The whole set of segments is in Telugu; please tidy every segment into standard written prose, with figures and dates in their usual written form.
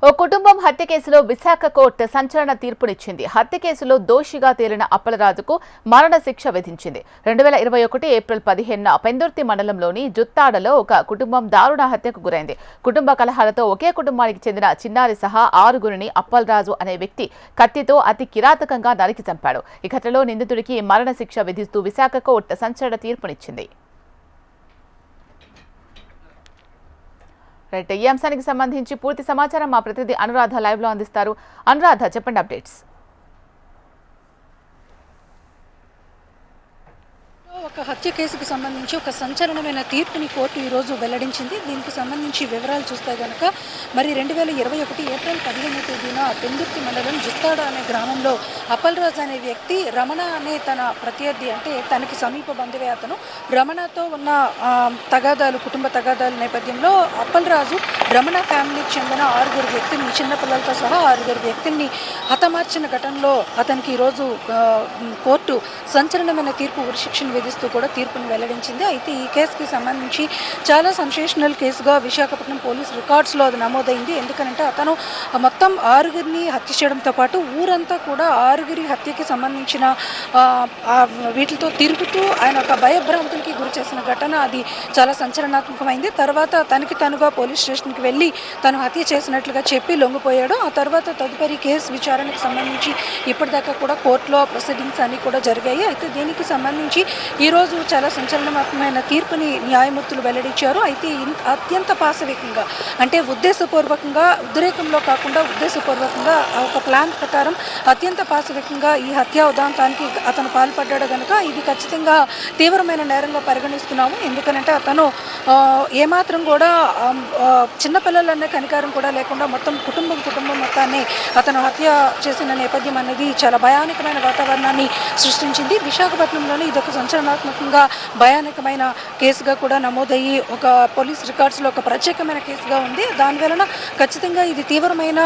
ఓ కుటుంబం హత్య కేసులో విశాఖ కోర్టు సంచలన తీర్పునిచ్చింది. హత్య కేసులో దోషిగా తేలిన అప్పలరాజుకు మరణ శిక్ష విధించింది. 2021 ఏప్రిల్ 15న పెందుర్తి మండలంలోని జుత్తాడలో ఒక కుటుంబం దారుణ హత్యకు గురైంది. కుటుంబ కలహాలతో ఒకే కుటుంబానికి చెందిన చిన్నారి సహా 6గురిని అప్పలరాజు అనే వ్యక్తి కత్తితో అతి కిరాతకంగా నరికి చంపాడు. ఈ ఘటనలో నిందితుడికి మరణ శిక్ష విధిస్తూ విశాఖ కోర్టు సంచలన తీర్పునిచ్చింది. ఈ అంశానికి సంబంధించి పూర్తి సమాచారం మా ప్రతినిధి అనురాధ లైవ్ లో అందిస్తారు. అనురాధ, చెప్పండి అప్డేట్స్. ఒక హత్య కేసుకు సంబంధించి ఒక సంచలనమైన తీర్పుని కోర్టు ఈరోజు వెల్లడించింది. దీనికి సంబంధించి వివరాలు చూస్తే కనుక మరి 2021 ఏప్రిల్ 15వ తేదీన పెందుర్తి మండలం జుత్తాడ అనే గ్రామంలో అప్పలరాజు అనే వ్యక్తి రమణ అనే తన ప్రత్యర్థి, అంటే తనకి సమీప బంధువే అతను, రమణతో ఉన్న కుటుంబ తగాదాల నేపథ్యంలో అప్పలరాజు రమణ ఫ్యామిలీకి చెందిన 6గురు వ్యక్తుల్ని, చిన్నపిల్లలతో సహా 6గురు వ్యక్తుల్ని హతమార్చిన ఘటనలో అతనికి ఈరోజు కోర్టు సంచలనమైన తీర్పు ఉరిశిక్షను విధిస్తూ కూడా తీర్పును వెల్లడించింది. అయితే ఈ కేసుకి సంబంధించి చాలా సెన్సేషనల్ కేసుగా విశాఖపట్నం పోలీస్ రికార్డ్స్లో అది నమోదైంది. ఎందుకంటే అతను మొత్తం 6గురిని హత్య చేయడంతో పాటు ఊరంతా కూడా 6గురి హత్యకి సంబంధించిన వీటితో తిరుగుతూ ఆయన ఒక భయభ్రాంతులకి గురి చేసిన ఘటన అది చాలా సంచలనాత్మకమైంది. తర్వాత తనకి తనుగా పోలీస్ స్టేషన్కి వెళ్ళి తను హత్య చేసినట్లుగా చెప్పి లొంగిపోయాడు. ఆ తర్వాత తదుపరి కేసు విచారణకు సంబంధించి ఇప్పటిదాకా కూడా కోర్టులో ప్రొసీడింగ్స్ అన్నీ కూడా జరిగాయి. అయితే దీనికి సంబంధించి ఈరోజు చాలా సంచలనాత్మకమైన తీర్పుని న్యాయమూర్తులు వెల్లడించారు. అయితే అత్యంత పాశవికంగా, అంటే ఉద్దేశపూర్వకంగా, ఉద్రేకంలో కాకుండా ఉద్దేశపూర్వకంగా ఒక ప్లాన్ ప్రకారం అత్యంత పాశవికంగా ఈ హత్యా ఉదాంతానికి అతను పాల్పడ్డాడు కనుక ఇది ఖచ్చితంగా తీవ్రమైన నేరంగా పరిగణిస్తున్నాము. ఎందుకంటే అతను ఏమాత్రం కూడా చిన్నపిల్లలనే కనికారం కూడా లేకుండా మొత్తం కుటుంబం మొత్తాన్ని అతను హత్య చేసిన నేపథ్యం అనేది చాలా భయానకమైన వాతావరణాన్ని సృష్టించింది. విశాఖపట్నంలోని ఇదొక సంచలనాత్మకంగా భయానకమైన కేసుగా కూడా నమోదయ్యి ఒక పోలీస్ రికార్డ్స్లో ఒక ప్రత్యేకమైన కేసుగా ఉంది. దానివలన ఖచ్చితంగా ఇది తీవ్రమైన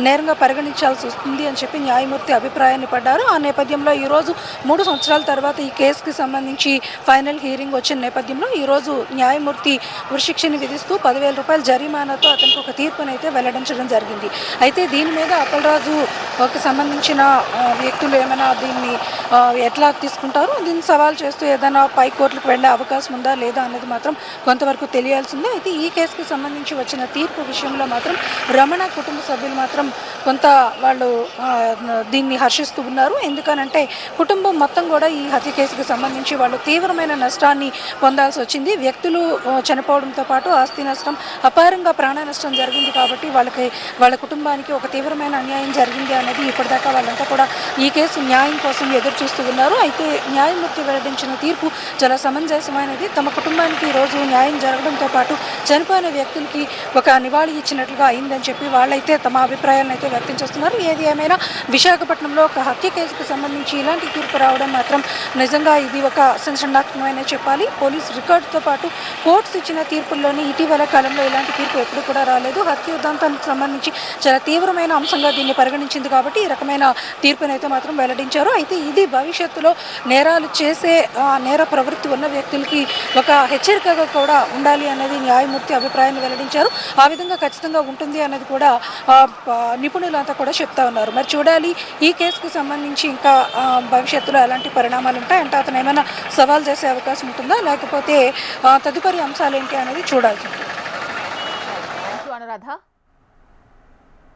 నేరంగా పరిగణించాల్సి వస్తుంది అని చెప్పి న్యాయమూర్తి అభిప్రాయాన్ని పడ్డారు. ఆ నేపథ్యంలో ఈరోజు 3 సంవత్సరాల తర్వాత ఈ కేసుకి సంబంధించి ఫైనల్ హియరింగ్ వచ్చిన నేపథ్యంలో ఈరోజు న్యాయమూర్తి ఉరిశిక్షని విధిస్తూ 10,000 రూపాయల జరిమానాతో అతనికి ఒక తీర్పునైతే వెల్లడించడం జరిగింది. అయితే దీని మీద అప్పలరాజుకి సంబంధించిన వ్యక్తులు ఏమైనా దీన్ని ఎట్లా తీసుకుంటారు, దీన్ని సవాల్ చేస్తూ ఏదైనా పై కోర్టులకు వెళ్ళే అవకాశం ఉందా లేదా అనేది మాత్రం కొంతవరకు తెలియాల్సిందే. అయితే ఈ కేసుకు సంబంధించి వచ్చిన తీర్పు విషయంలో మాత్రం రమణ కుటుంబ సభ్యులు మాత్రం కొంత వాళ్ళు దీన్ని హర్షిస్తూ ఉన్నారు. ఎందుకనంటే కుటుంబం మొత్తం కూడా ఈ హత్య కేసుకు సంబంధించి వాళ్ళు తీవ్రమైన నష్టాన్ని పొందాల్సి వచ్చింది. వ్యక్తులు చనిపోవడంతో పాటు ఆస్తి నష్టం, అపారంగా ప్రాణ నష్టం జరిగింది. కాబట్టి వాళ్ళ కుటుంబానికి ఒక తీవ్రమైన అన్యాయం జరిగింది అనేది ఇప్పటిదాకా వాళ్ళంతా కూడా ఈ కేసు న్యాయం కోసం ఎదురు చూస్తూ ఉన్నారు. అయితే న్యాయమూర్తి వెల్లడించిన తీర్పు చాలా సమంజసమైనది. తమ కుటుంబానికి ఈరోజు న్యాయం జరగడంతో పాటు చనిపోయిన వ్యక్తులకి ఒక నివాళి ఇచ్చినట్లుగా అయిందని చెప్పి వాళ్ళైతే తమ అభిప్రాయాలను అయితే వ్యక్తం చేస్తున్నారు. ఏది ఏమైనా విశాఖపట్నంలో ఒక హత్య కేసుకు సంబంధించి ఇలాంటి తీర్పు రావడం మాత్రం నిజంగా ఇది ఒక సంచలనాత్మకమైన చెప్పాలి. పోలీస్ రికార్డుతో పాటు కోర్ట్స్ ఇచ్చిన తీర్పుల్లోని ఇటీవల కాలంలో ఇలాంటి తీర్పు ఎప్పుడు కూడా రాలేదు. హత్య ఉదంతానికి సంబంధించి చాలా తీవ్రమైన అంశంగా దీన్ని పరిగణించింది కాబట్టి ఈ రకమైన తీర్పునైతే మాత్రం వెల్లడించారు. అయితే ఇది భవిష్యత్తులో నేరాలు చేసే నేర ప్రవృత్తి ఉన్న వ్యక్తులకి ఒక హెచ్చరికగా కూడా ఉండాలి అనేది న్యాయమూర్తి అభిప్రాయాన్ని వెల్లడించారు. ఆ విధంగా ఖచ్చితంగా ఉంటుంది అనేది కూడా నిపుణులంతా కూడా చెప్తా ఉన్నారు. మరి చూడాలి ఈ కేసుకు సంబంధించి ఇంకా భవిష్యత్తులో ఎలాంటి పరిణామాలు ఉంటాయి, అంటే అతను ఏమైనా సవాల్ చేసే అవకాశం ఉంటుందా, లేకపోతే తదుపరి అంశాలు ఏంటి అనేది చూడాల్సి ఉంటుంది. అనురాధ.